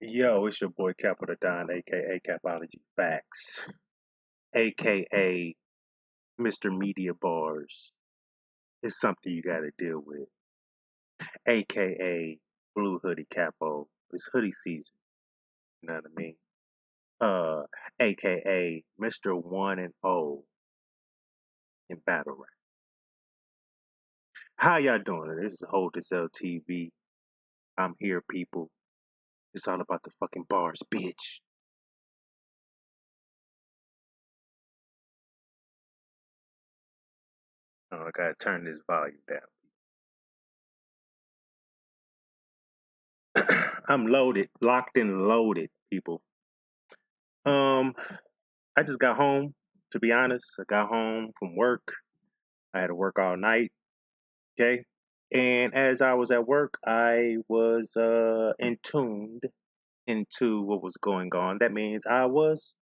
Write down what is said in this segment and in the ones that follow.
Yo, it's your boy Capo the Don, aka Capology Facts, aka Mr. Media Bars. It's something you gotta deal with, aka Blue Hoodie Capo. It's hoodie season, you know what I mean? Uh, aka Mr. 1 and O in battle rap. How y'all doing? This is Hold This LTV. I'm here, people. It's all about the fucking bars, bitch. Oh, I gotta turn this volume down. I'm loaded, locked and loaded, people. Um, I just got home, to be honest. I got home from work. I had to work all night. Okay. And as I was at work, I was entuned into what was going on. That means I was,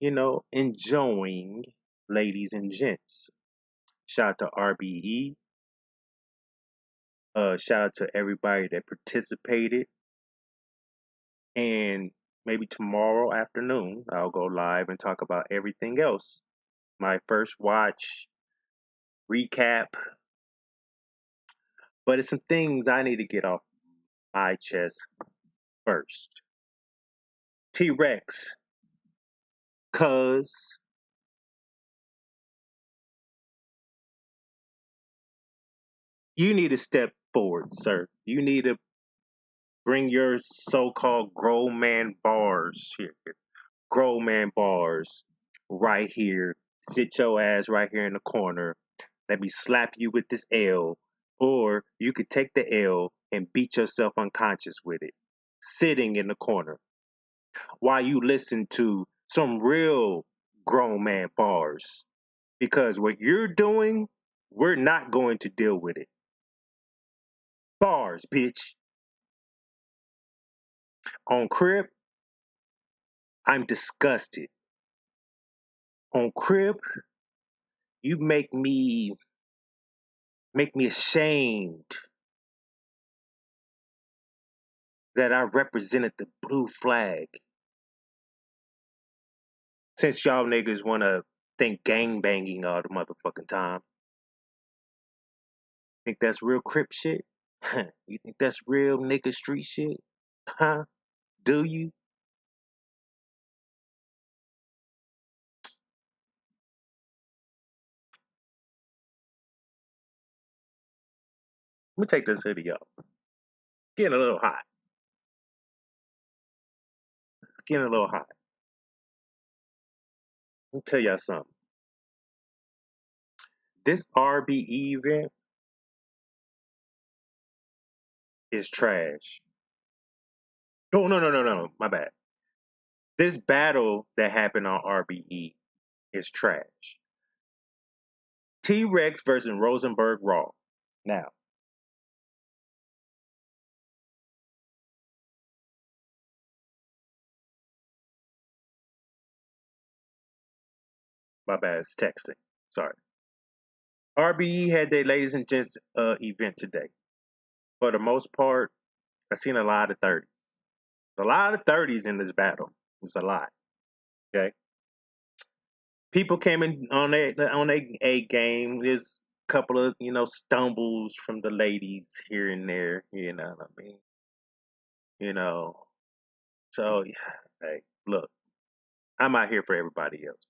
enjoying ladies and gents. Shout out to RBE. Shout out to everybody that participated. And maybe tomorrow afternoon, I'll go live and talk about everything else. My first watch, recap, but it's some things I need to get off my chest first. T Rex, cuz you need to step forward, sir. You need to bring your so called grown man bars here. Grown man bars right here. Sit your ass right here in the corner. Let me slap you with this L. Or you could take the L and beat yourself unconscious with it. Sitting in the corner while you listen to some real grown man bars. Because what you're doing, we're not going to deal with it. Bars, bitch. On Crib, I'm disgusted. On Crib, you make me ashamed that I represented the blue flag. Since y'all niggas wanna think gang banging all the motherfucking time. Think that's real Crip shit? You think that's real nigga street shit? Huh? Do you? Let me take this hoodie off. Getting a little hot. Getting a little hot. Let me tell y'all something. This RBE event is trash. Oh, no, no, no, no. My bad. This battle that happened on RBE is trash. T Rex versus Rosenburg Raw. Now, my bad. It's texting. Sorry. RBE had their ladies and gents event today. For the most part, I've seen a lot of 30s. A lot of 30s in this battle. It's a lot. Okay. People came in on a game. There's a couple of stumbles from the ladies here and there. You know what I mean? You know. So yeah, hey, look, I'm out here for everybody else.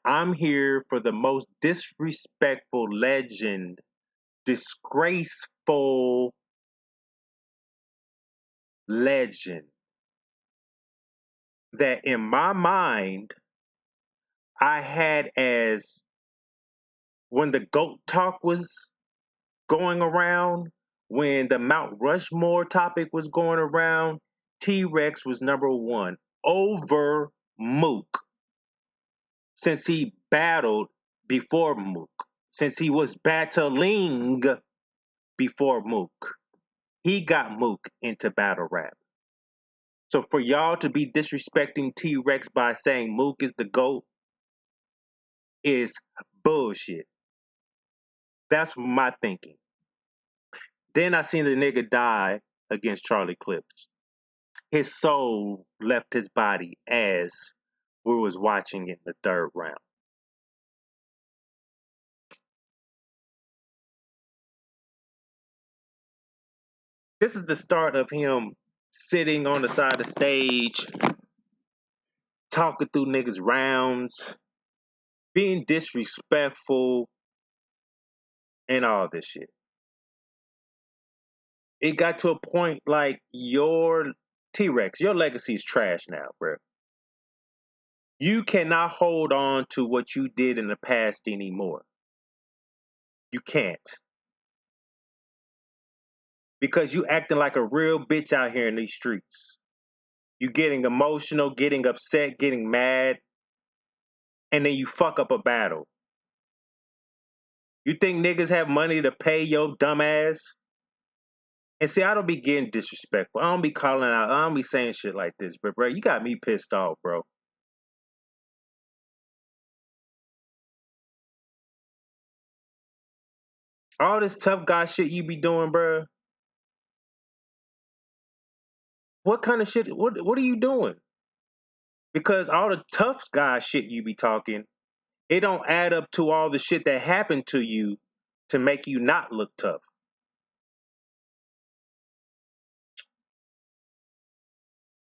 I'm here for the most disrespectful legend, disgraceful legend that in my mind I had as when the GOAT talk was going around, when the Mount Rushmore topic was going around, T Rex was number one over Mook since he battled before Mook, since he was battling before Mook. He got Mook into battle rap. So for y'all to be disrespecting T Rex by saying Mook is the GOAT is bullshit. That's my thinking. Then I seen the nigga die against Charlie Clips. his soul left his body as we was watching it in the third round. This is the start of him sitting on the side of the stage, talking through niggas' rounds, being disrespectful, and all this shit. It got to a point like your T-Rex, your legacy is trash now, bro. You cannot hold on to what you did in the past anymore. You can't. Because you acting like a real bitch out here in these streets. You getting emotional, getting upset, getting mad, and then you fuck up a battle. You think niggas have money to pay your dumb ass? And see, I don't be getting disrespectful. I don't be calling out. I don't be saying shit like this. But, bro, you got me pissed off, bro. All this tough guy shit you be doing, bro. What kind of shit? What are you doing? Because all the tough guy shit you be talking, it don't add up to all the shit that happened to you to make you not look tough.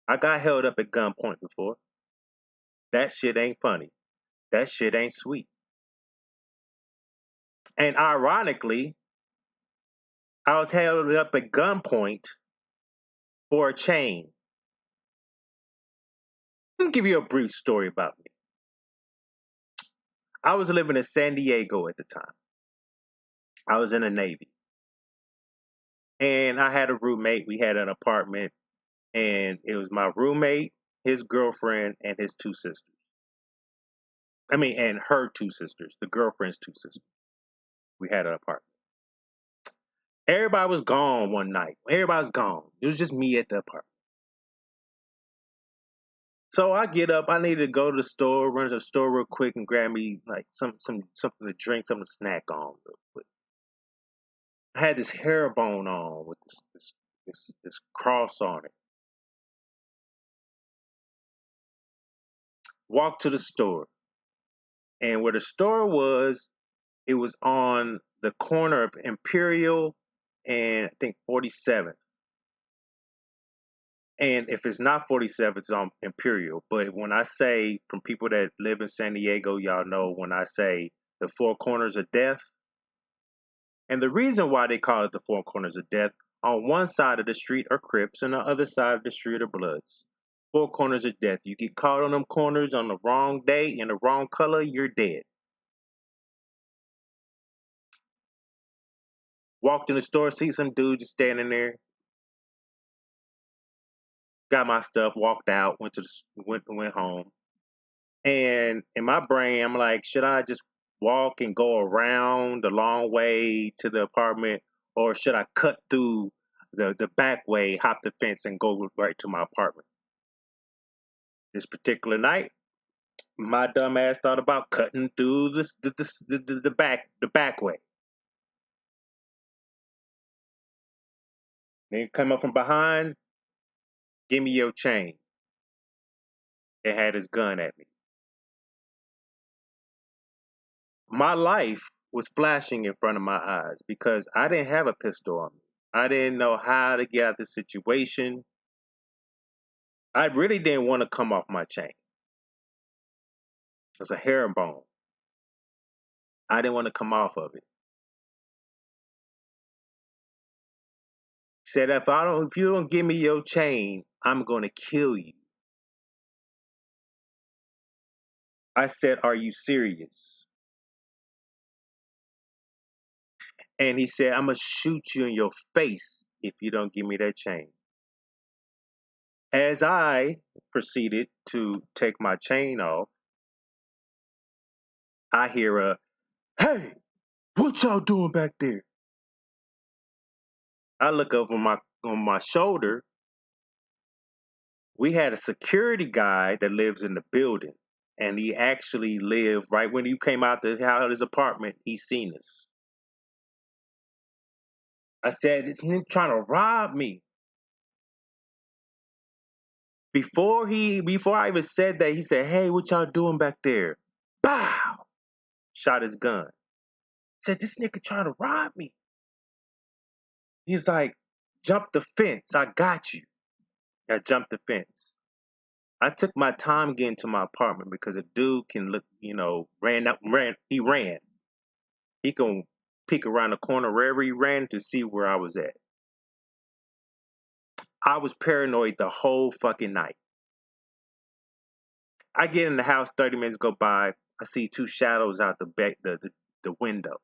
I got held up at gunpoint before. That shit ain't funny. That shit ain't sweet. And ironically, I was held up at gunpoint for a chain. Let me give you a brief story about me. I was living in San Diego at the time. I was in the Navy. And I had a roommate. We had an apartment. And it was my roommate, his girlfriend, and his two sisters. I mean, and her two sisters, the girlfriend's two sisters. We had an apartment. Everybody was gone one night. Everybody was gone. It was just me at the apartment. So I get up. I needed to go to the store, run to the store real quick, and grab me like something to drink, something to snack on real quick. I had this herringbone on with this cross on it. Walked to the store, and where the store was, it was on the corner of Imperial and I think 47th. And if it's not 47th, it's on Imperial. But when I say, from people that live in San Diego, y'all know when I say the four corners of death. And the reason why they call it the four corners of death, on one side of the street are Crips and the other side of the street are Bloods. Four corners of death. You get caught on them corners on the wrong day in the wrong color, you're dead. Walked in the store, see some dude just standing there. Got my stuff, walked out, went home. And in my brain, I'm like, should I just walk and go around the long way to the apartment, or should I cut through the back way, hop the fence, and go right to my apartment? This particular night, my dumb ass thought about cutting through the back way. Then come up from behind, give me your chain. It had his gun at me. My life was flashing in front of my eyes because I didn't have a pistol on me. I didn't know how to get out of the situation. I really didn't want to come off my chain. It's a herringbone. I didn't want to come off of it. He said, if you don't give me your chain, I'm gonna kill you. I said, are you serious? And he said, I'm gonna shoot you in your face if you don't give me that chain. As I proceeded to take my chain off, I hear a, hey, what y'all doing back there? I look over on my shoulder. We had a security guy that lives in the building, and he actually lived right when he came out of his apartment. He seen us. I said, "This nigga trying to rob me." Before I even said that, he said, "Hey, what y'all doing back there?" Bow! Shot his gun. Said, "This nigga trying to rob me." He's like, "Jump the fence. I got you." I jumped the fence. I took my time getting to my apartment because a dude can look, he ran. He can peek around the corner wherever he ran to see where I was at. I was paranoid the whole fucking night. I get in the house, 30 minutes go by. I see two shadows out the window.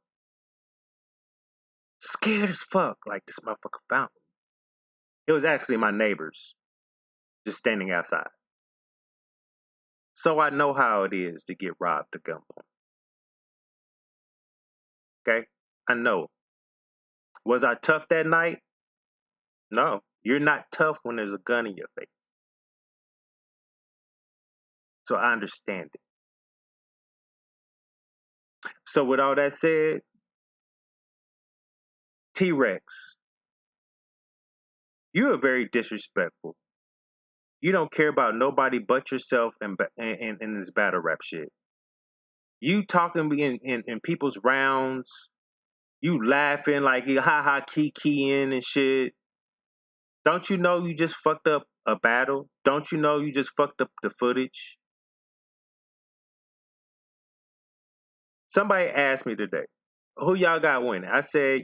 Scared as fuck. Like, this motherfucker found me. It was actually my neighbors just standing outside. So I know how it is to get robbed at gunpoint. Okay? I know. Was I tough that night? No. You're not tough when there's a gun in your face. So I understand it. So with all that said, T Rex, you are very disrespectful. You don't care about nobody but yourself and this battle rap shit. You talking in people's rounds, you laughing like you ha ha kikiing and shit. Don't you know you just fucked up a battle? Don't you know you just fucked up the footage? Somebody asked me today, who y'all got winning? I said,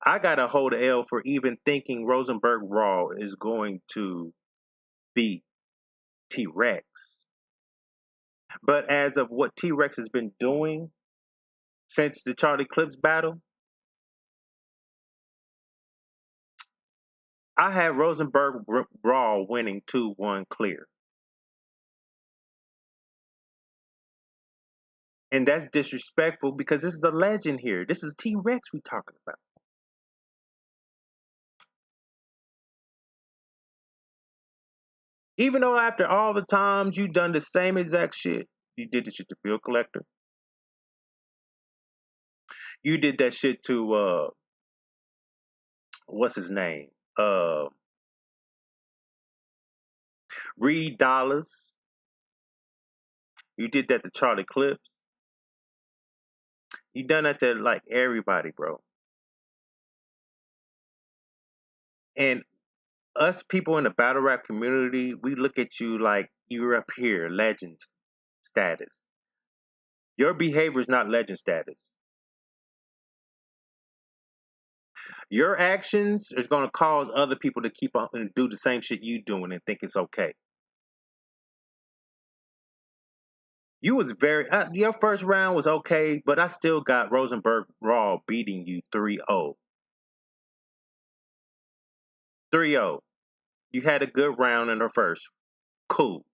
I got to hold a L for even thinking Rosenburg Raw is going to beat T Rex. But as of what T Rex has been doing since the Charlie Clips battle, I had Rosenburg Raw winning 2-1 clear. And that's disrespectful because this is a legend here. This is T Rex we talking about. Even though after all the times you done the same exact shit, you did the shit to Bill Collector. You did that shit to what's his name? Reed Dollars. You did that to Charlie Clips. You done that to like everybody, bro. And us people in the battle rap community, we look at you like you're up here, legend status. Your behavior is not legend status. Your actions is going to cause other people to keep on and do the same shit you doing and think it's okay. You was your first round was okay, but I still got Rosenburg Raw beating you 3-0. 3-0. You had a good round in the first. Cool.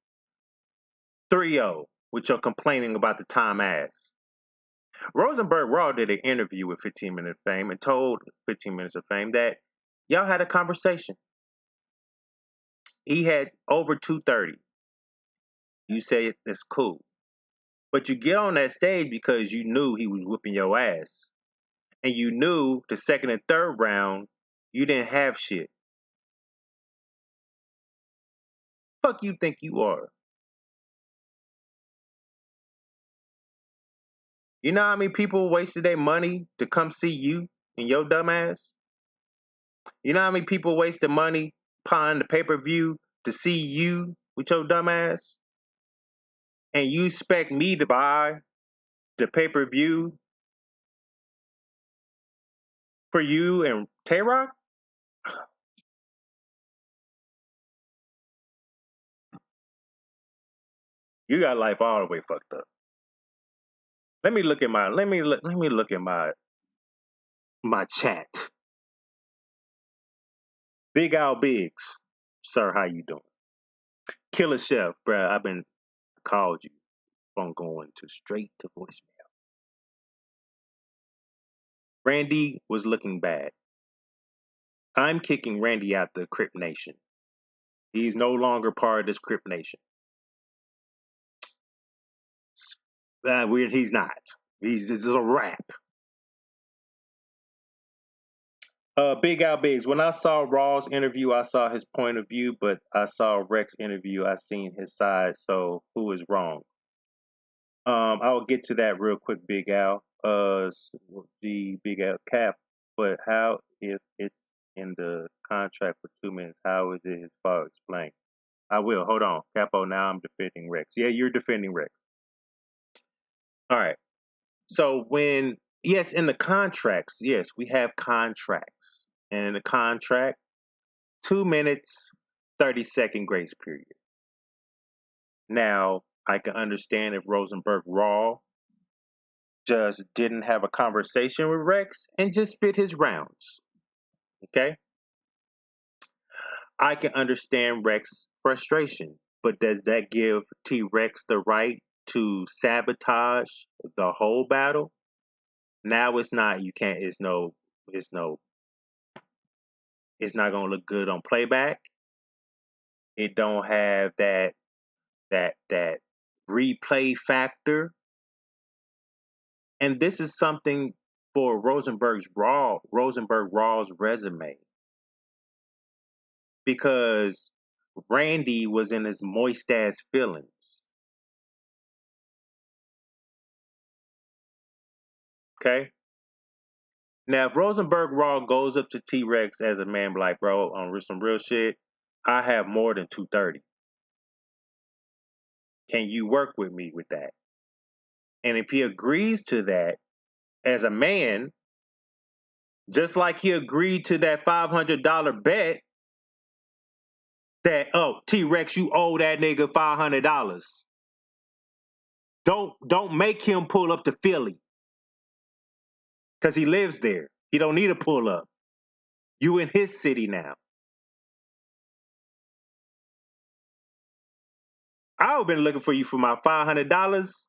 3-0 with your complaining about the time ass. Rosenburg Raw did an interview with 15 Minutes of Fame and told 15 Minutes of Fame that y'all had a conversation. He had over 230. You say it's cool. But you get on that stage because you knew he was whipping your ass. And you knew the second and third round, you didn't have shit. Fuck you think you are? You know how many people wasted their money to come see you and your dumb ass? You know how many people wasted money buying the pay-per-view to see you with your dumb ass? And you expect me to buy the pay-per-view for you and Tay-Rock? You got life all the way fucked up. Let me look at my chat. Big Al Biggs. Sir, how you doing? Killer Chef, bruh, I've been called you. Phone going to straight to voicemail. Randy was looking bad. I'm kicking Randy out the Crip Nation. He's no longer part of this Crip Nation. Weird, he's not. He's a rap. Big Al Biggs. When I saw Raw's interview, I saw his point of view, but I saw Rex interview, I seen his side. So who is wrong? I will get to that real quick, Big Al. The Big Al cap. But how if it's in the contract for 2 minutes? How is it his fault? Explain. I will. Hold on, Capo. Now I'm defending Rex. Yeah, you're defending Rex. All right. So when yes, in the contracts, yes, we have contracts, and in the contract, 2 minutes, 30-second grace period. Now I can understand if Rosenburg Raw just didn't have a conversation with Rex and just fit his rounds. Okay, I can understand Rex's frustration, but does that give T Rex the right to sabotage the whole battle? Now it's not. You can't. It's no. It's no. It's not gonna look good on playback. It don't have that replay factor. And this is something for Rosenberg Raw's resume because Randy was in his moist ass feelings. Okay. Now, if Rosenberg Raw goes up to T Rex as a man, like, bro, on some real shit, I have more than 230. Can you work with me with that? And if he agrees to that as a man, just like he agreed to that $500 bet that, oh, T Rex, you owe that nigga $500. Don't make him pull up to Philly because he lives there. He don't need to pull up. You in his city now. I've been looking for you for my $500,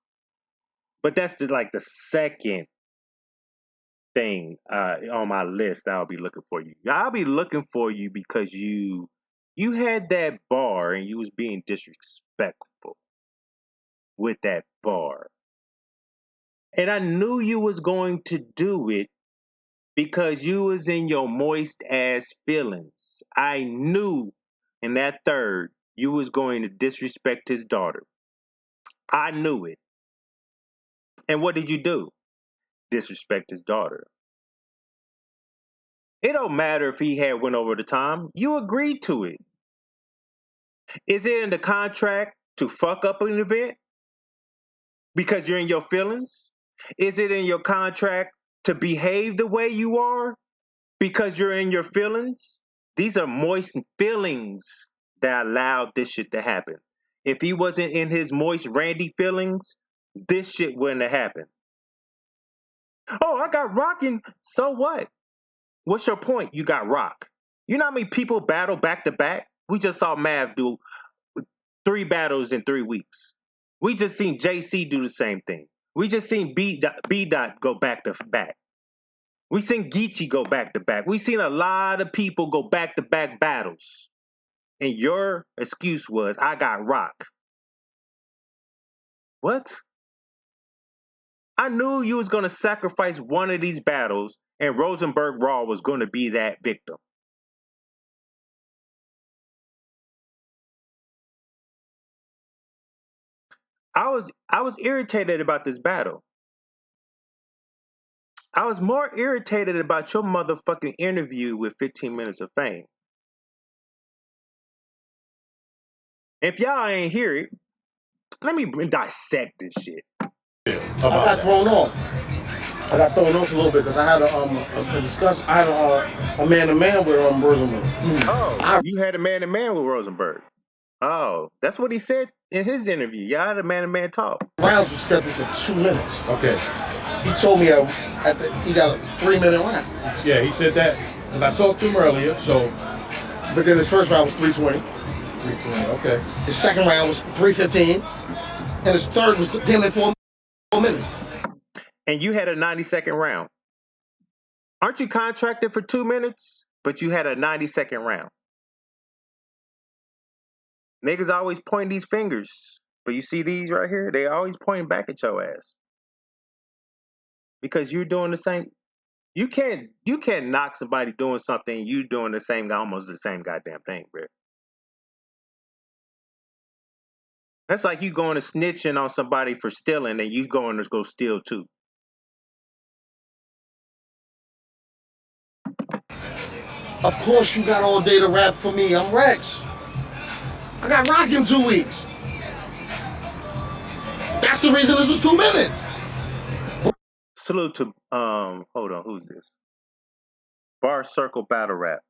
but that's like the second thing on my list. I'll be looking for you. I'll be looking for you because you had that bar and you was being disrespectful with that bar, and I knew you was going to do it because you was in your moist ass feelings. I knew in that third you was going to disrespect his daughter. I knew it. And what did you do? Disrespect his daughter. It don't matter if he had went over the time. You agreed to it. Is it in the contract to fuck up an event because you're in your feelings? Is it in your contract to behave the way you are because you're in your feelings? These are moist feelings that allowed this shit to happen. If he wasn't in his moist Randy feelings, this shit wouldn't have happened. Oh, I got rocking. So what? What's your point? You got rock. You know how many people battle back to back? We just saw Mav do 3 battles in 3 weeks. We just seen JC do the same thing. We just seen B dot go back to back. We seen Geechee go back to back. We seen a lot of people go back to back battles. And your excuse was, I got rock. What? I knew you was going to sacrifice one of these battles and Rosenberg Raw was going to be that victim. I was irritated about this battle. I was more irritated about your motherfucking interview with 15 Minutes of Fame. If y'all ain't hear it, let me dissect this shit. I got thrown off. I got thrown off a little bit because I had a discussion. I had a man-to-man with Rosenburg. Oh, you had a man-to-man with Rosenberg. Oh, that's what he said in his interview. Y'all had a man-to-man talk. Rounds were scheduled for 2 minutes. Okay. He told me he got a 3-minute round. Yeah, he said that. And I talked to him earlier, so. But then his first round was 3:20. 3:20, okay. His second round was 3:15. And his third was damn near 4 minutes. And you had a 90-second round. Aren't you contracted for 2 minutes? But you had a 90-second round. Niggas always point these fingers. But you see these right here? They always pointing back at your ass. Because you're doing the same. You can't knock somebody doing something you doing almost the same goddamn thing, bro. That's like you going to snitching on somebody for stealing and you going to go steal too. Of course you got all day to rap for me. I'm Rex. I got Rock in 2 weeks. That's the reason this was 2 minutes. Salute to hold on, who's this? Bar Circle Battle Rap.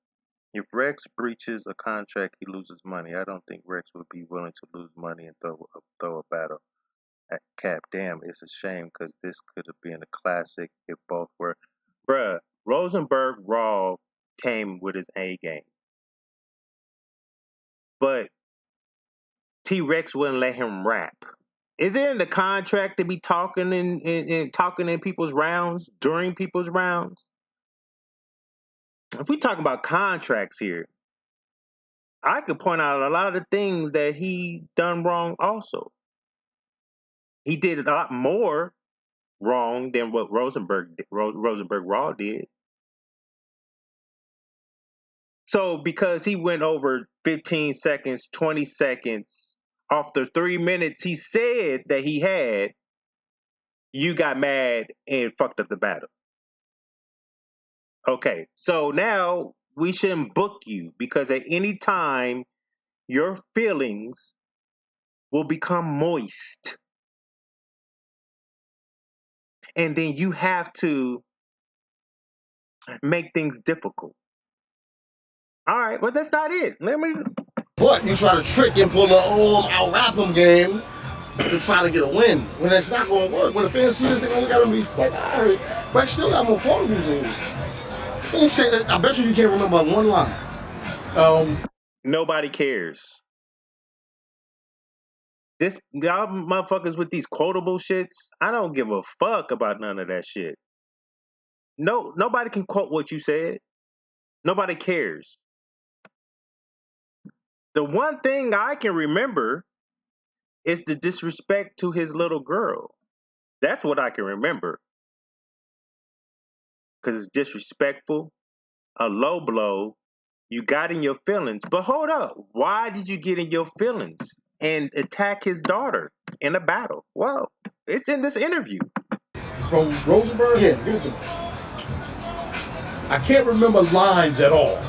If Rex breaches a contract, he loses money. I don't think Rex would be willing to lose money and throw a battle at Cap. Damn, it's a shame because this could have been a classic if both were. Bruh, Rosenburg Raw came with his A game. But T Rex wouldn't let him rap. Is it in the contract to be talking in talking in people's rounds during people's rounds? If we talk about contracts here, I could point out a lot of the things that he done wrong. Also, he did a lot more wrong than what Rosenburg Raw did. So because he went over 15 seconds, 20 seconds off the 3 minutes he said that he had, you got mad and fucked up the battle. Okay, so now we shouldn't book you because at any time your feelings will become moist. And then you have to make things difficult. All right, well, that's not it. But you try to trick and pull I'll rap him game to try to get a win when it's not going to work. When the fans see this, they're going to look at him and be like, all right, Rex still got more quotables than you. I bet you can't remember one line. Nobody cares. Y'all motherfuckers with these quotable shits, I don't give a fuck about none of that shit. No, nobody can quote what you said. Nobody cares. The one thing I can remember is the disrespect to his little girl. That's what I can remember. Because it's disrespectful, a low blow. You got in your feelings. But hold up. Why did you get in your feelings and attack his daughter in a battle? Well, it's in this interview. From Rosenburg? Yeah, give it to me. I can't remember lines at all.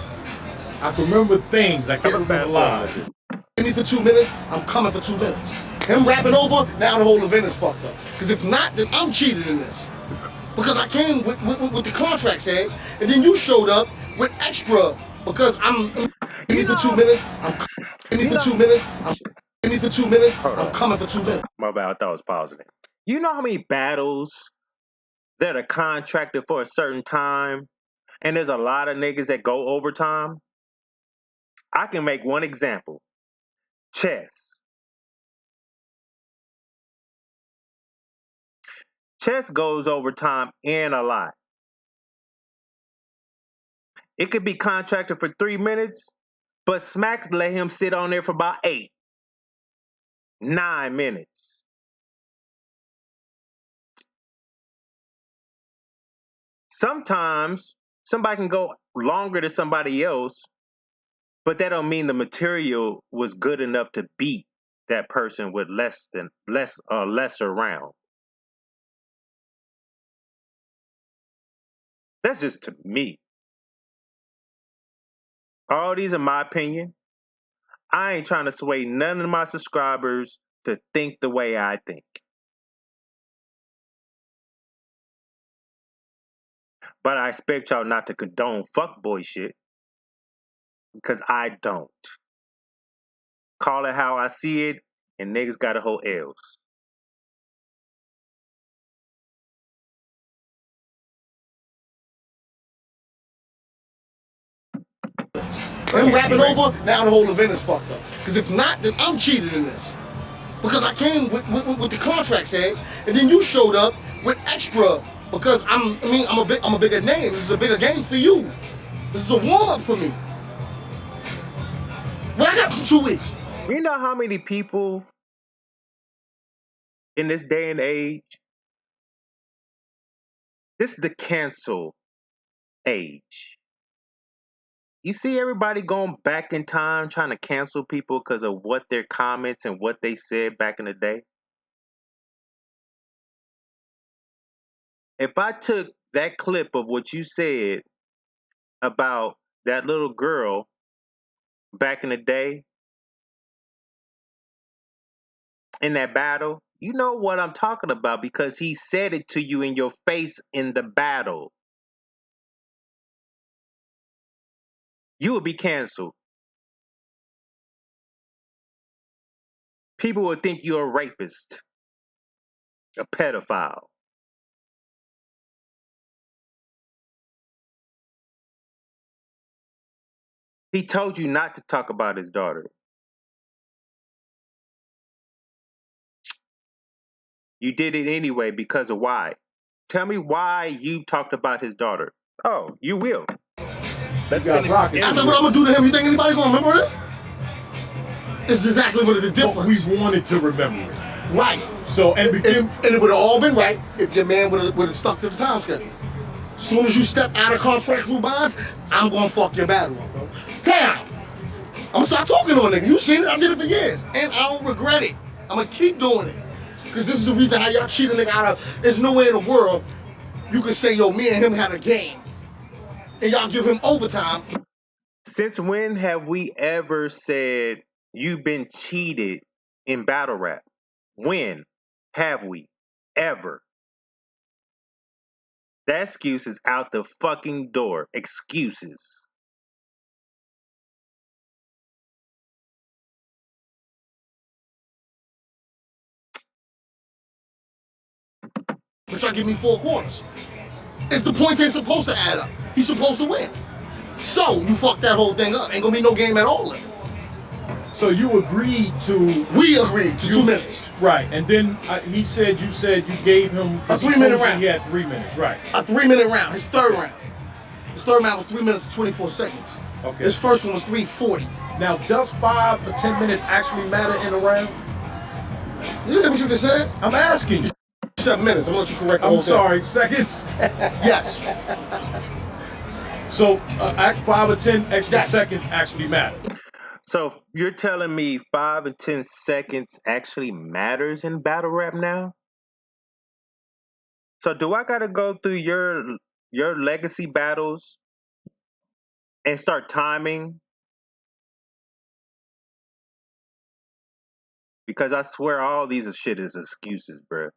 I can remember things. I can't remember lines. Give me for 2 minutes, I'm coming for 2 minutes. Him rapping over, now the whole event is fucked up. Because if not, then I'm cheated in this. Because I came with the contract said, and then you showed up with extra. Because I'm give me for 2 minutes, give me for 2 minutes, give me for 2 minutes, I'm coming for 2 minutes. My bad, I thought I was pausing it. You know how many battles that are contracted for a certain time, and there's a lot of niggas that go overtime? I can make one example. Chess. Chess goes overtime and a lot. It could be contracted for 3 minutes, but Smacks let him sit on there for about 8, 9 minutes. Sometimes somebody can go longer than somebody else, but that don't mean the material was good enough to beat that person with lesser round. That's just to me. All these are my opinion. I ain't trying to sway none of my subscribers to think the way I think. But I expect y'all not to condone fuckboy shit. Because I don't. Call it how I see it, and niggas gotta hold L's. Him rapping over, now the whole event is fucked up. Because if not, then I'm cheated in this. Because I came with the contract said, and then you showed up with extra. Because I'm a bigger name. This is a bigger game for you. This is a warm up for me. What I got for 2 weeks? You know how many people in this day and age, this is the cancel age. You see everybody going back in time trying to cancel people because of what their comments and what they said back in the day. If I took that clip of what you said about that little girl back in the day in that battle, you know what I'm talking about because he said it to you in your face in the battle. You would be canceled. People would think you're a rapist, a pedophile. He told you not to talk about his daughter. You did it anyway because of why? Tell me why you talked about his daughter. Oh, you will. Let's got finish rockets. this After interview. what I'm gonna do to him, you think anybody gonna remember this? It's exactly what the But difference. we wanted to remember it. Right. So, and And became, it would have all been right if your man would have stuck to the time schedule. As soon as you step out of contractual bonds, I'm gonna fuck your battle up, bro. Damn! I'm gonna start talking to a nigga. You seen it, I did it for years. And I don't regret it. I'm gonna keep doing it. Because this is the reason how y'all cheat a nigga out of. There's nowhere in the world you can say, yo, me and him had a game. And y'all give him overtime. Since when have we ever said you've been cheated in battle rap? When have we ever? That excuse is out the fucking door. Excuses. But y'all give me 4 quarters. It's the points ain't supposed to add up. He's supposed to win. So you fuck that whole thing up. Ain't gonna be no game at all in it. so you agreed to. We agreed to 2 minutes. Right, and then you said you gave him A 3-minute round. He had 3 minutes, right? A 3-minute round, his third round. His third round was 3 minutes and 24 seconds. Okay. His first one was 3:40. Now, does 5 or 10 minutes actually matter in a round? You hear what you just said? I'm asking you. 7 minutes. I'm gonna let you correct the whole I'm thing. sorry, seconds. Yes. So, 5 or 10 extra Yes. seconds actually matter. So you're telling me 5 and 10 seconds actually matters in battle rap now? So do I gotta go through your legacy battles and start timing? Because I swear all these shit is excuses, bruh.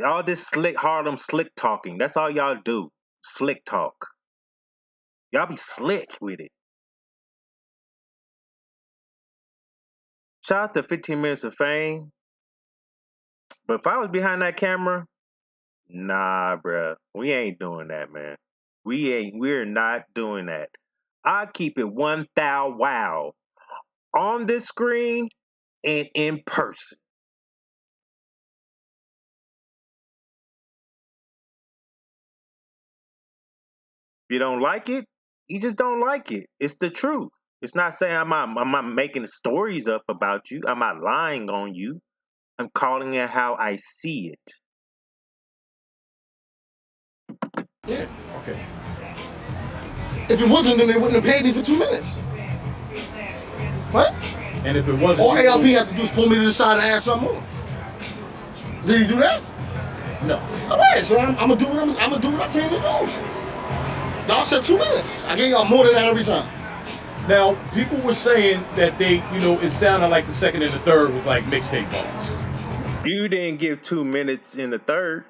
All this slick Harlem slick talking. That's all y'all do. Slick talk. Y'all be slick with it. Shout out to 15 Minutes of Fame. But if I was behind that camera, nah, bruh. We ain't doing that, man. We're not doing that. I keep it 1,000 wow on this screen and in person. If you don't like it, you just don't like it. It's the truth. It's not saying I'm not making stories up about you. I'm not lying on you. I'm calling it how I see it. Yeah. Okay. If it wasn't, then they wouldn't have paid me for 2 minutes. What? And if it wasn't. All ALP had to do is pull me to the side and add something more. Did he do that? No. All right, so I'm gonna do what I'm gonna do what I came to do. Y'all said 2 minutes. I gave y'all more than that every time. Now, people were saying that it sounded like the second and the third was like mixtape bars. You didn't give 2 minutes in the third.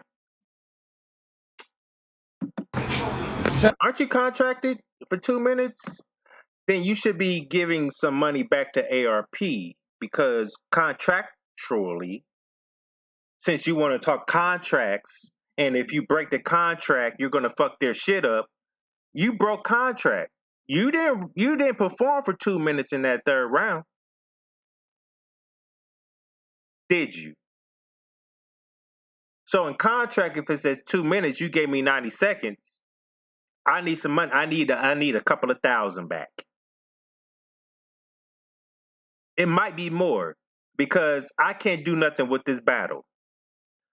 Aren't you contracted for 2 minutes? Then you should be giving some money back to ARP because contractually, since you want to talk contracts, and if you break the contract, you're gonna fuck their shit up. You broke contract. You didn't perform for 2 minutes in that third round, did you? So in contract, if it says 2 minutes, you gave me 90 seconds. I need some money. I need a couple of thousand back. It might be more because I can't do nothing with this battle.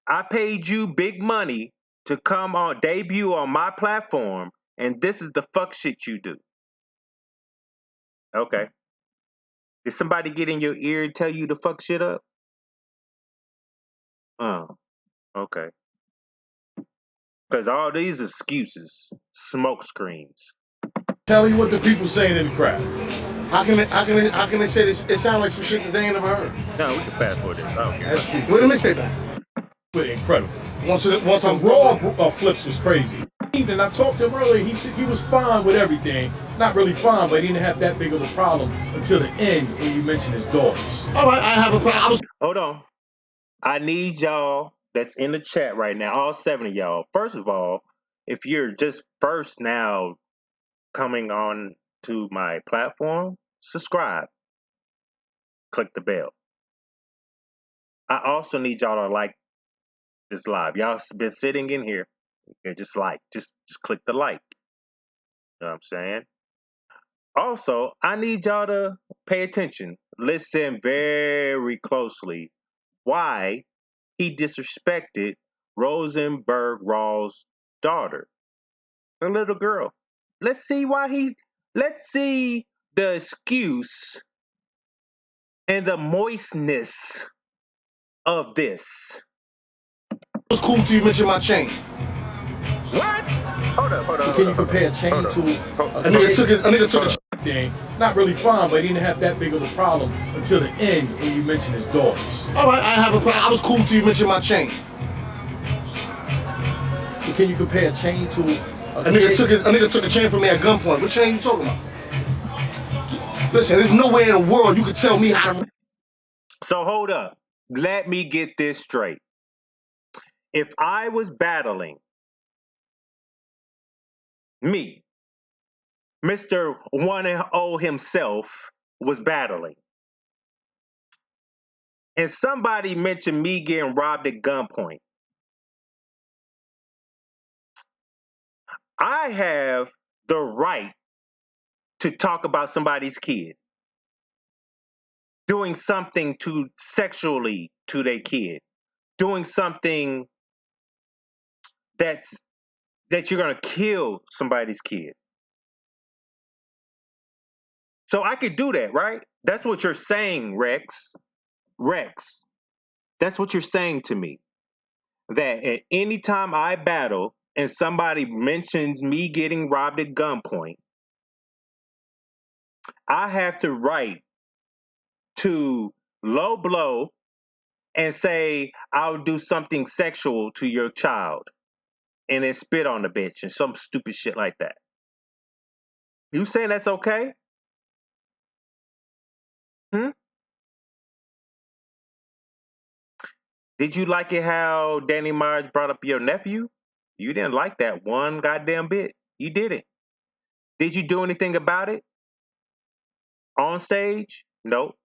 I paid you big money to come on debut on my platform, and this is the fuck shit you do. Okay. Did somebody get in your ear and tell you to fuck shit up? Oh, okay. Because all these excuses, smoke screens. Tell you what the people saying in the crowd. How can they say this? It sounds like some shit that they ain't never heard. No, we can fast forward this. I don't care. That's true. Where the mixtape at? But incredible. Once Some I'm raw flips was crazy. And I talked to him earlier. He said he was fine with everything. Not really fine, but he didn't have that big of a problem until the end when you mentioned his daughters. All right, I have a problem. Hold on. I need y'all that's in the chat right now, all 7 of y'all. First of all, if you're just first now coming on to my platform, subscribe. Click the bell. I also need y'all to like this live. Y'all been sitting in here. Okay, just click the like. You know what I'm saying? Also, I need y'all to pay attention. Listen very closely. Why he disrespected Rosenburg Raw's daughter, a little girl. Let's see the excuse and the moistness of this. It was cool till you mentioned my chain. What? Hold up. Can you compare chain to A nigga took a thing? Not really fine, but he didn't have that big of a problem until the end when you mentioned his daughters. All right, I have a problem. I was cool till you mentioned my chain. Can you compare chain to A nigga took a chain from me at gunpoint. What chain you talking about? Listen, there's no way in the world you could tell me how to. So hold up. Let me get this straight. If I was battling me, Mr. 1-0 himself was battling, and somebody mentioned me getting robbed at gunpoint, I have the right to talk about somebody's kid doing something sexually to their kid, doing something that you're gonna kill somebody's kid. So I could do that, right? That's what you're saying, Rex. Rex, that's what you're saying to me. That at any time I battle and somebody mentions me getting robbed at gunpoint, I have the right to low blow and say I'll do something sexual to your child and then spit on the bitch and some stupid shit like that. You saying that's okay? Did you like it how Danny Myers brought up your nephew? You didn't like that one goddamn bit. You didn't. Did you do anything about it? On stage? Nope.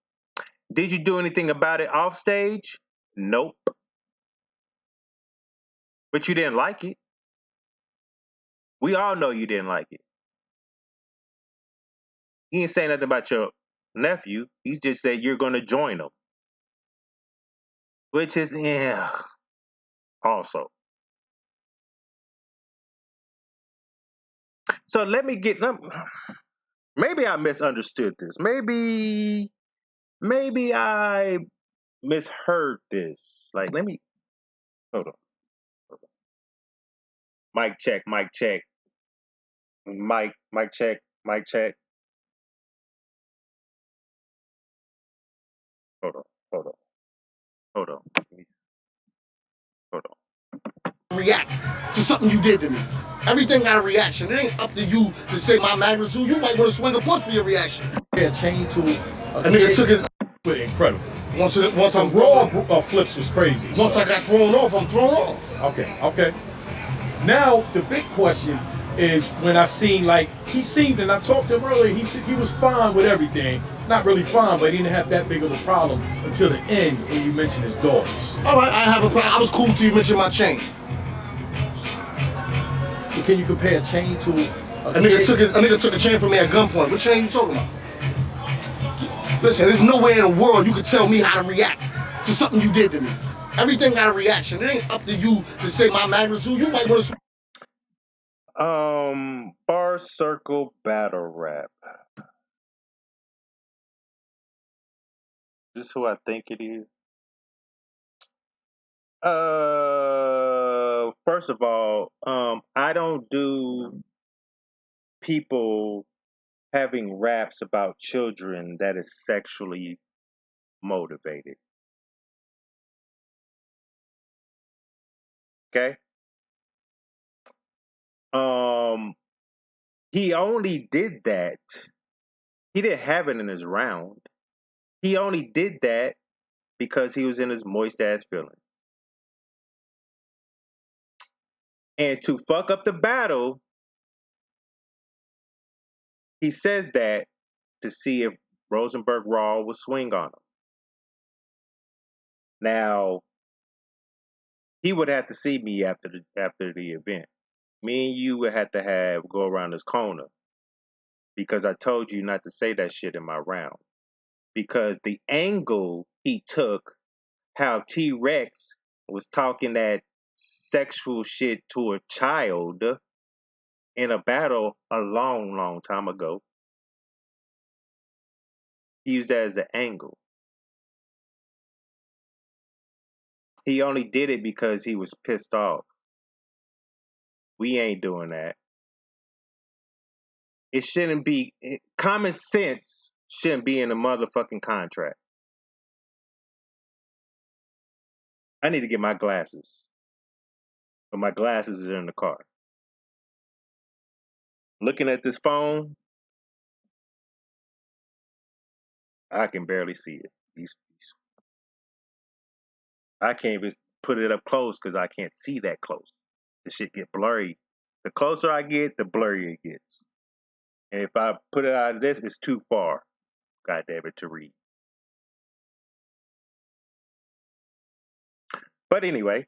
Did you do anything about it off stage? Nope. But you didn't like it. We all know you didn't like it. He didn't say nothing about your nephew. He just said you're going to join him. Which is, yeah, also. So let me get, maybe I misunderstood this. Maybe I misheard this. Like, hold on. Mic check. Mic check. Hold on. React to something you did to me. Everything got a reaction. It ain't up to you to say my magnitude. You might want to swing a punch for your reaction. Chain to A nigga took it. Incredible. Once Some raw flips was crazy. Once I got thrown off, I'm thrown off. Okay. Now the big question is when I seen and I talked to him earlier. He said he was fine with everything. Not really fine, but he didn't have that big of a problem until the end when you mentioned his daughters. All right, I have a problem. I was cool till you mentioned my chain. Can you compare chain to a nigga took a chain from me at gunpoint. What chain you talking about? Listen, there's no way in the world you could tell me how to react to something you did to me. Everything got a reaction. It ain't up to you to say my magnitude. You might want to. Bar circle battle rap. This is who I think it is. First of all, I don't do people having raps about children that is sexually motivated. Okay. Um, he only did that. He didn't have it in his round. He only did that because he was in his moist ass feelings. And to fuck up the battle, he says that to see if Rosenburg Raw will swing on him. Now, he would have to see me after the event. Me and you would have to have go around this corner because I told you not to say that shit in my round. Because the angle he took, how T Rex was talking that sexual shit to a child in a battle a long, long time ago. He used that as an angle. He only did it because he was pissed off. We ain't doing that. It shouldn't be common sense shouldn't be in a motherfucking contract. I need to get my glasses. But my glasses are in the car. Looking at this phone, I can barely see it. I can't even put it up close because I can't see that close. The shit get blurry. The closer I get, the blurrier it gets. And if I put it out of this, it's too far. God damn it to read. But anyway,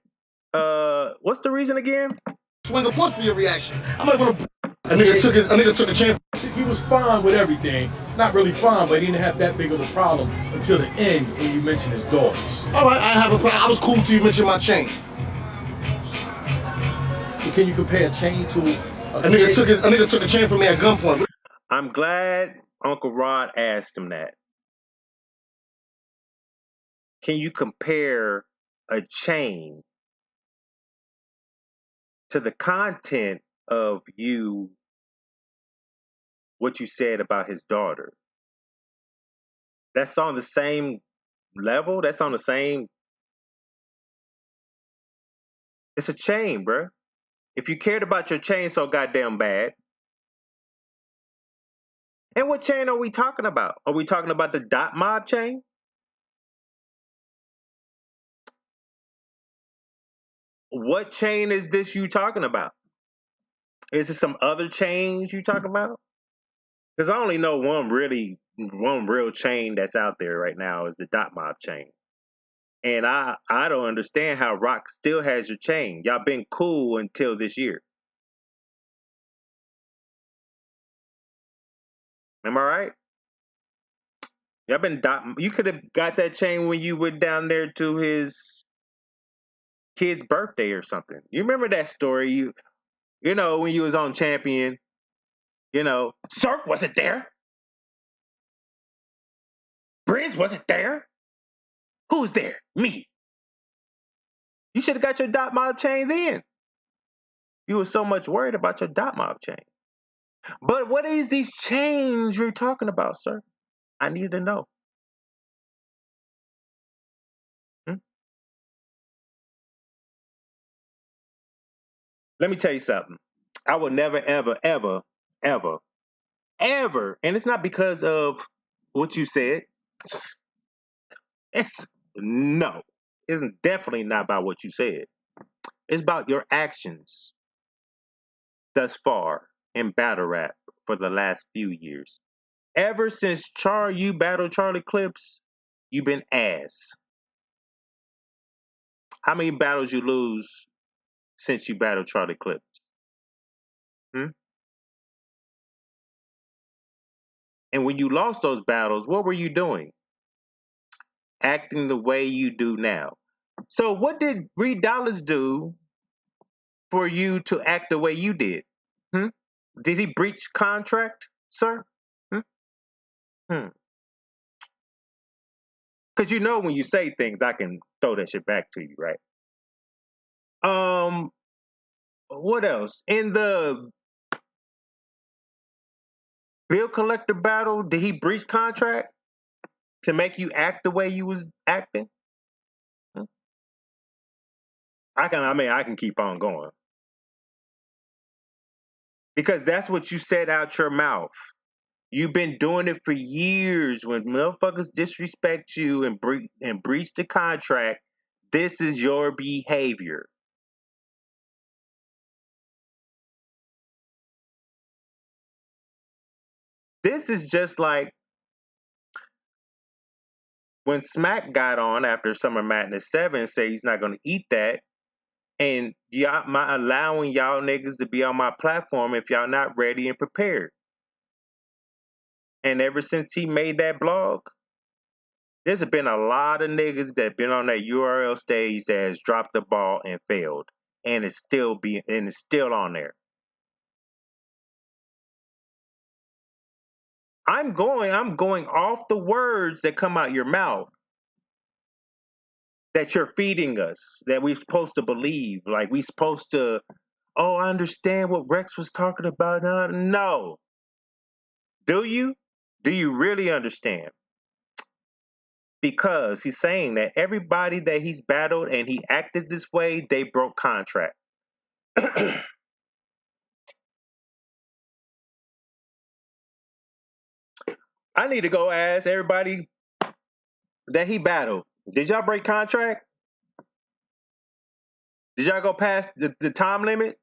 what's the reason again? Swing a punch for your reaction. I'm not gonna. A nigga took a chance. He was fine with everything. Not really fine, but he didn't have that big of a problem until the end when you mentioned his daughters. All right, I have a problem. I was cool till you mentioned my chain. But can you compare a chain to a nigga took a chain from me at gunpoint? I'm glad Uncle Rod asked him that. Can you compare a chain to the content of what you said about his daughter? That's on the same level. That's on the same. It's a chain, bruh. If you cared about your chain so goddamn bad. And what chain are we talking about? Are we talking about the dot mob chain? What chain is this you talking about? Is it some other chains you talking about? Because I only know one real chain that's out there right now is the dot mob chain. And I don't understand how Rock still has your chain. Y'all been cool until this year. Am I right? Y'all been you could have got that chain when you went down there to his kid's birthday or something. You remember that story? You know when you was on Champion. Surf wasn't there. Briz wasn't there. Who's there? Me. You should have got your dot mob chain then. You were so much worried about your dot mob chain. But what is these chains you're talking about, sir? I need to know. Hmm? Let me tell you something. I will never, ever, ever, ever, ever, and it's not because of what you said. It's no. It's definitely not about what you said. It's about your actions thus far in battle rap for the last few years. Ever since you battled Charlie Clips, you've been ass. How many battles you lose since you battled Charlie Clips? Hmm? And when you lost those battles, what were you doing? Acting the way you do now. So what did Reed Dollars do for you to act the way you did? Did he breach contract, sir? Hmm? Hmm. Because you know when you say things, I can throw that shit back to you, right? Um, what else? In the bill collector battle, did he breach contract to make you act the way you was acting? Hmm. I can keep on going. Because that's what you said out your mouth. You've been doing it for years. When motherfuckers disrespect you and breach the contract, this is your behavior. This is just like when Smack got on after Summer Madness 7 and say he's not going to eat that, and y'all my allowing y'all niggas to be on my platform if y'all not ready and prepared. And ever since he made that blog, there's been a lot of niggas that been on that URL stage that has dropped the ball and failed, and it's still on there. I'm going off the words that come out your mouth that you're feeding us, that we're supposed to believe. Like we supposed to, oh, I understand what Rex was talking about. No. Do you? Do you really understand? Because he's saying that everybody that he's battled and he acted this way, they broke contract. I need to go ask everybody that he battled. Did y'all break contract? Did y'all go past the time limit?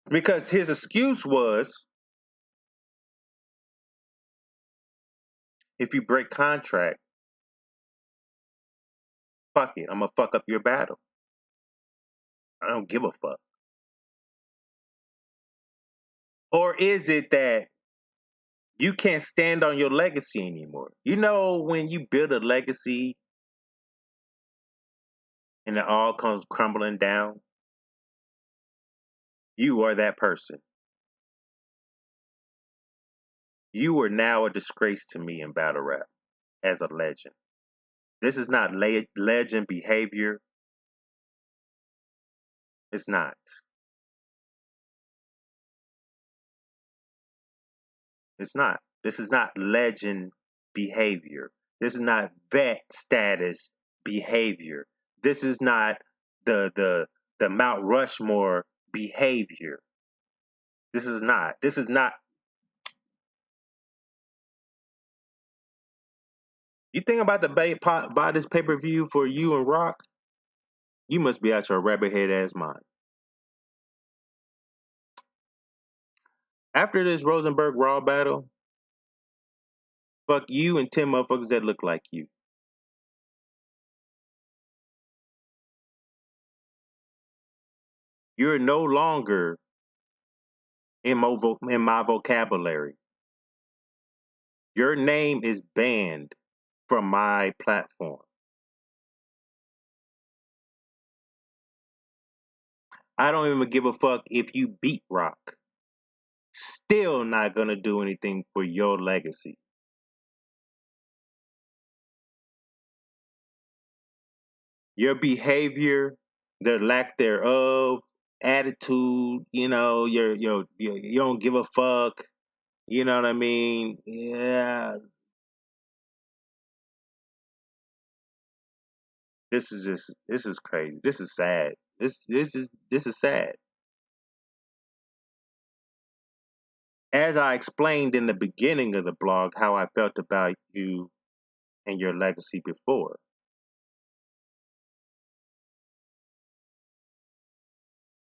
Because his excuse was, if you break contract, fuck it, I'm gonna fuck up your battle. I don't give a fuck. Or is it that you can't stand on your legacy anymore? You know, when you build a legacy and it all comes crumbling down, you are that person. You are now a disgrace to me in battle rap as a legend. This is not legend behavior. It's not. It's not. This is not legend behavior. This is not vet status behavior. This is not the Mount Rushmore behavior. This is not. This is not. You think about buy this pay per view for you and Rock? You must be out your rabbit head ass mind. After this Rosenburg Raw battle, fuck you and 10 motherfuckers that look like you. You're no longer in my vocabulary. Your name is banned from my platform. I don't even give a fuck if you beat Rock. Still not gonna do anything for your legacy. Your behavior, the lack thereof, attitude, you don't give a fuck. You know what I mean? Yeah, this is crazy. This is sad. This is sad. As I explained in the beginning of the blog how I felt about you and your legacy before.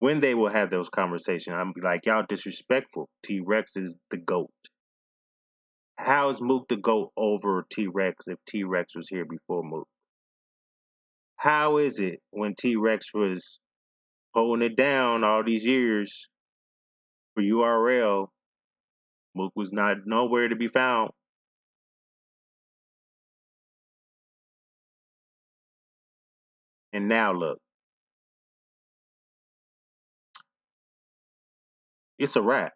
When they will have those conversations, I'm like, y'all disrespectful. T Rex is the GOAT. How is Mook the GOAT over T Rex if T Rex was here before Mook? How is it when T Rex was holding it down all these years for URL, Mook was not nowhere to be found? And now look. It's a wrap.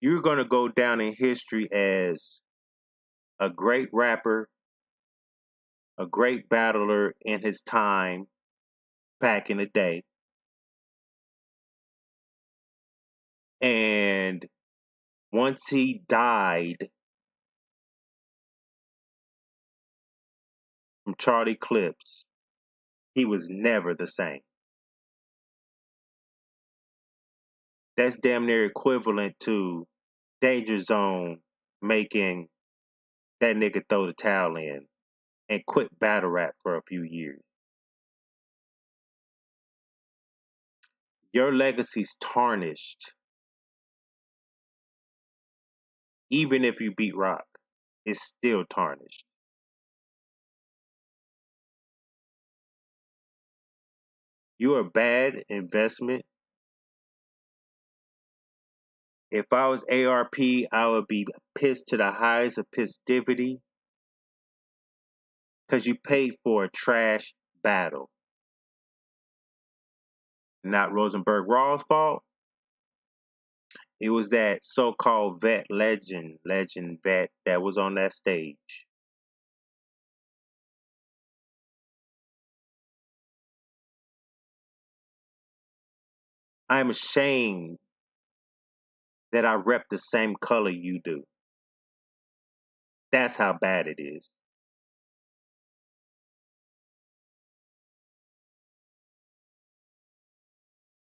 You're going to go down in history as a great rapper, a great battler in his time back in the day. And once he died from Charlie Clips, he was never the same. That's damn near equivalent to Danger Zone making that nigga throw the towel in and quit battle rap for a few years. Your legacy's tarnished, even if you beat Rock. It's still tarnished. You're a bad investment. If I was ARP, I would be pissed to the highest of festivity because you paid for a trash battle. Not Rosenburg Raw's fault. It was that so-called legend vet that was on that stage. I'm ashamed that I rep the same color you do. That's how bad it is.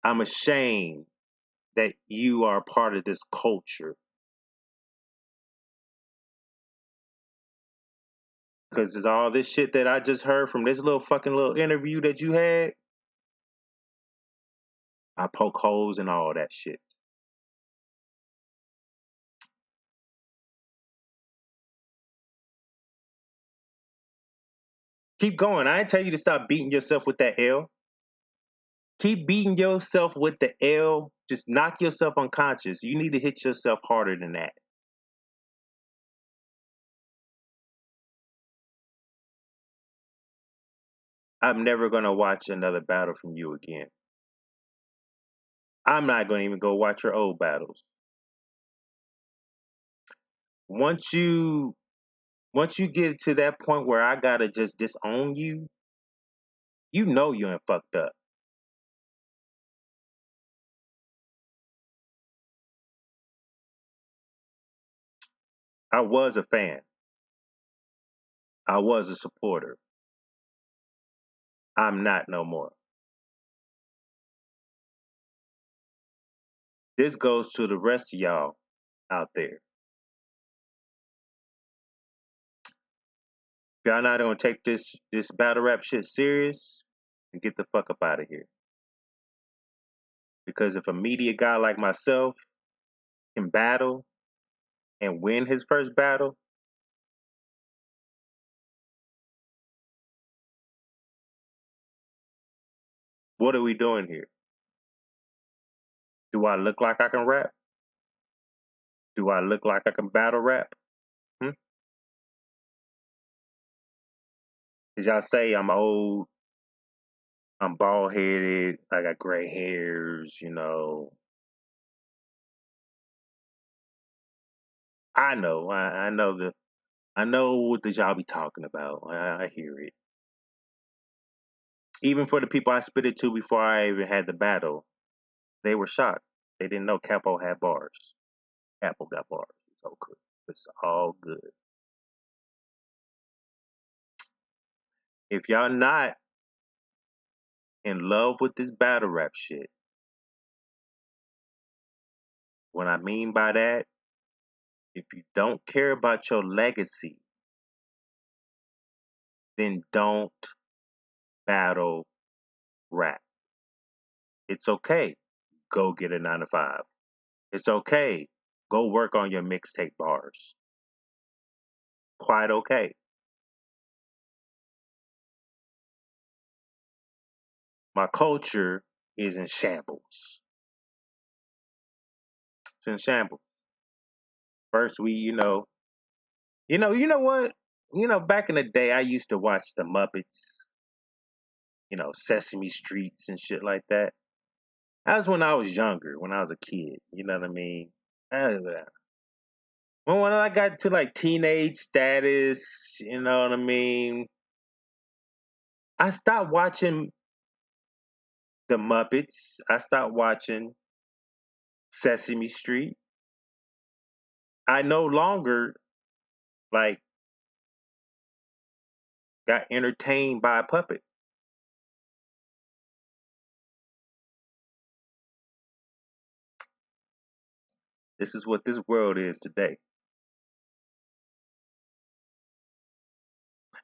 I'm ashamed that you are a part of this culture. Because there's all this shit that I just heard from this little fucking little interview that you had. I poke holes in all that shit. Keep going. I ain't tell you to stop beating yourself with that L. Keep beating yourself with the L. Just knock yourself unconscious. You need to hit yourself harder than that. I'm never going to watch another battle from you again. I'm not going to even go watch your old battles. Once you get to that point where I got to just disown you, you know you ain't fucked up. I was a fan. I was a supporter. I'm not no more. This goes to the rest of y'all out there. If y'all not gonna take this battle rap shit serious, and get the fuck up out of here. Because if a media guy like myself can battle and win his first battle, what are we doing here? Do I look like I can rap? Do I look like I can battle rap? Hmm? Cause y'all say I'm old, I'm bald headed, I got gray hairs, you know. I know what the y'all be talking about. I hear it. Even for the people I spit it to before I even had the battle, they were shocked. They didn't know Capo had bars. Capo got bars. It's all good. It's all good. If y'all not in love with this battle rap shit, what I mean by that, if you don't care about your legacy, then don't battle rap. It's okay. Go get a 9 to 5. It's okay. Go work on your mixtape bars. Quite okay. My culture is in shambles. It's in shambles. First, you know what? Back in the day, I used to watch the Muppets, Sesame Streets and shit like that. That was when I was younger, when I was a kid. You know what I mean? Uh, when I got to like teenage status, you know what I mean? I stopped watching the Muppets. I stopped watching Sesame Street. I no longer like got entertained by a puppet. This is what this world is today.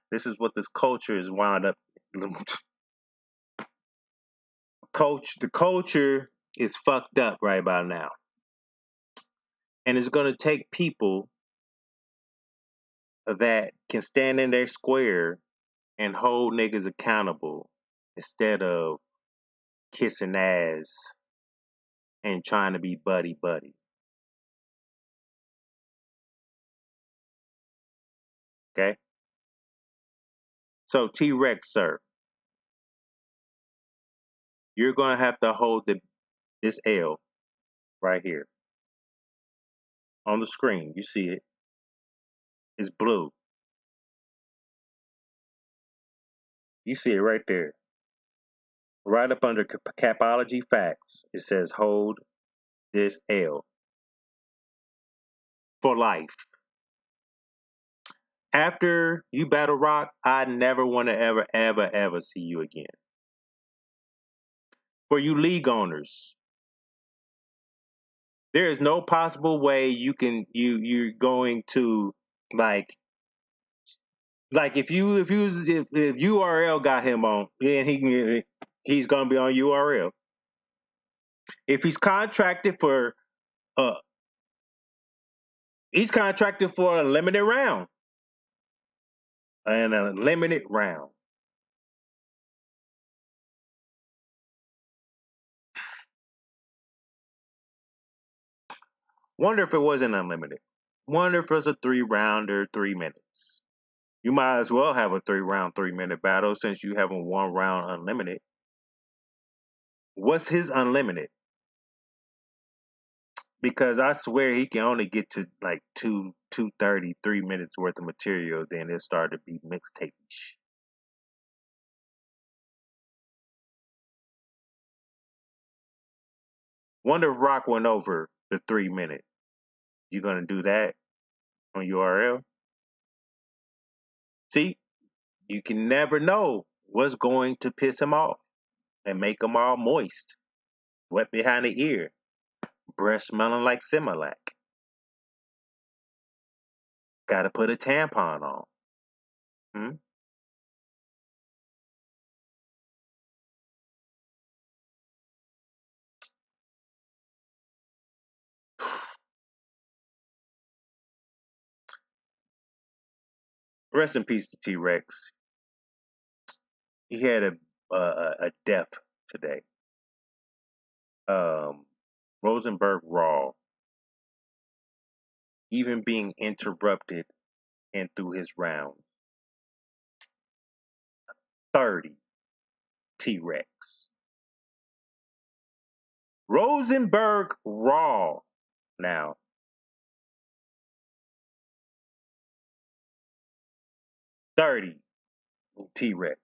This is what this culture is wound up. The culture is fucked up right about now, and it's going to take people that can stand in their square and hold niggas accountable instead of kissing ass and trying to be buddy buddy. Okay, so T Rex, sir, you're going to have to hold this L right here on the screen. You see it? It's blue. You see it right there. Right up under Capology Facts, it says hold this L for life. After you battle Rock, I never want to ever see you again. For you league owners, there is no possible way you're going to like if URL got him on, then he's gonna be on URL. If uh he's contracted for a limited round and a limited round. Wonder if it wasn't unlimited. Wonder if it was a 3 rounder, 3 minutes. You might as well have a 3 round, 3 minute battle since you have a 1 round unlimited. What's his unlimited? Because I swear he can only get to like 2:30, 3 minutes worth of material, then it started to be mixtape. Wonder if Rock went over the 3 minute. You gonna do that on URL? See, you can never know what's going to piss him off and make him all moist, wet behind the ear, breath smelling like Similac. Got to put a tampon on. Hmm? Rest in peace to T Rex. He had a death today. Um, Rosenburg Raw, even being interrupted and through his rounds. 30 T Rex. Rosenburg Raw now. 30 T Rex.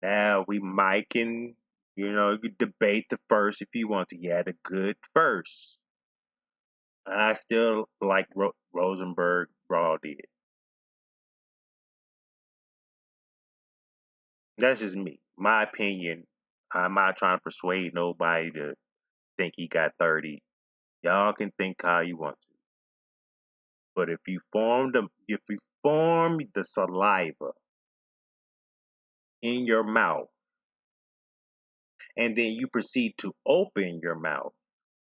Now we might can, you could debate the first if you want to. He had a good first. I still like Rosenberg Raw did. That's just me. My opinion. I'm not trying to persuade nobody to think he got 30. Y'all can think how you want to. But if you form the saliva in your mouth and then you proceed to open your mouth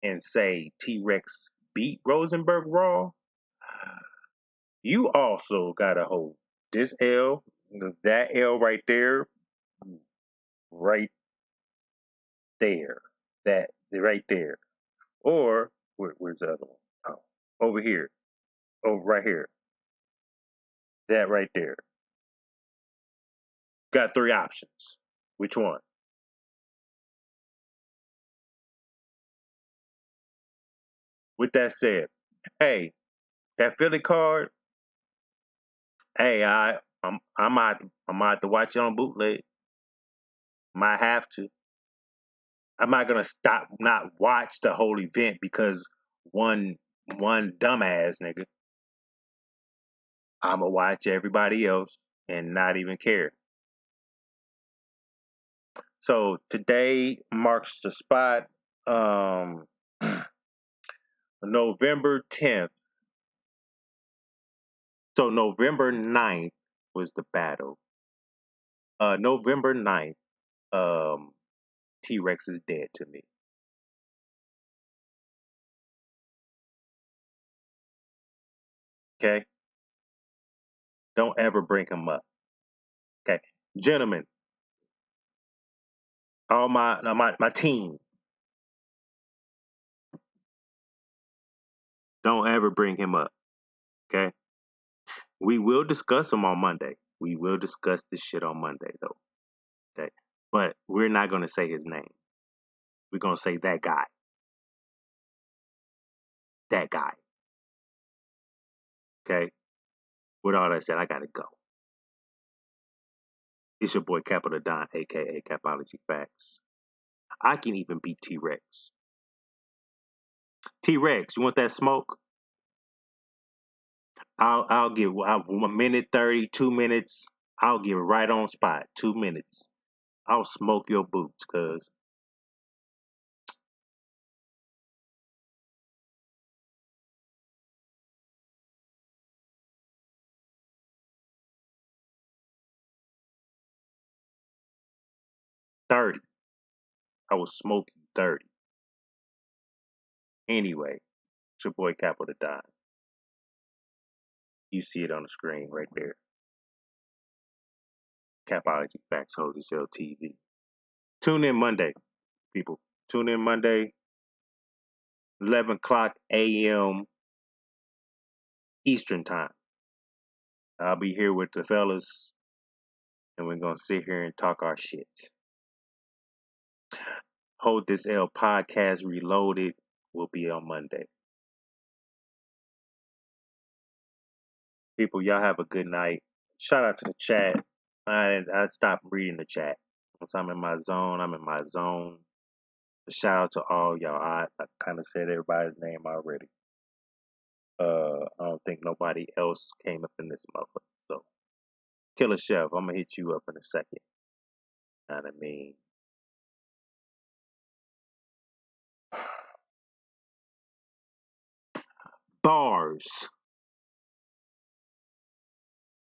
and say T Rex beat Rosenberg Raw, you also gotta hold this L, that L right there, that right there, or where's the other one? Oh, over here, over right here, that right there. Got three options. Which one? with that said, hey, that Philly card, hey, I might have to watch it on bootleg. Might have to. I'm not gonna stop not watch the whole event because one one dumbass nigga. I'ma watch everybody else and not even care. So today marks the spot. Um, November 10th. So November 9th was the battle. November 9th, T Rex is dead to me. Okay? Don't ever bring him up. Okay? Gentlemen, all my team, don't ever bring him up. Okay? We will discuss him on Monday. We will discuss this shit on Monday though. Okay? But we're not gonna say his name. We're gonna say that guy. That guy. Okay? With all that said, I gotta go. It's your boy Capital Don, aka Capology Facts. I can even beat T Rex. T Rex, you want that smoke? I'll give 1 minute 30, 2 minutes. I'll give it right on spot. 2 minutes. I'll smoke your boots, cuz. 30. I will smoke you 30. Anyway, it's your boy Capital Don. You see it on the screen right there. Capology Facts Holy Cell TV. Tune in Monday, people. Tune in Monday, 11 o'clock a.m. Eastern Time. I'll be here with the fellas, and we're going to sit here and talk our shit. Hold This L podcast reloaded will be on Monday. People, y'all have a good night. Shout out to the chat. I stopped reading the chat. Once I'm in my zone, I'm in my zone. Shout out to all y'all. I kind of said everybody's name already. I don't think nobody else came up in this motherfucker. So, Killer Chef, I'm gonna hit you up in a second. Know what I mean? Bars.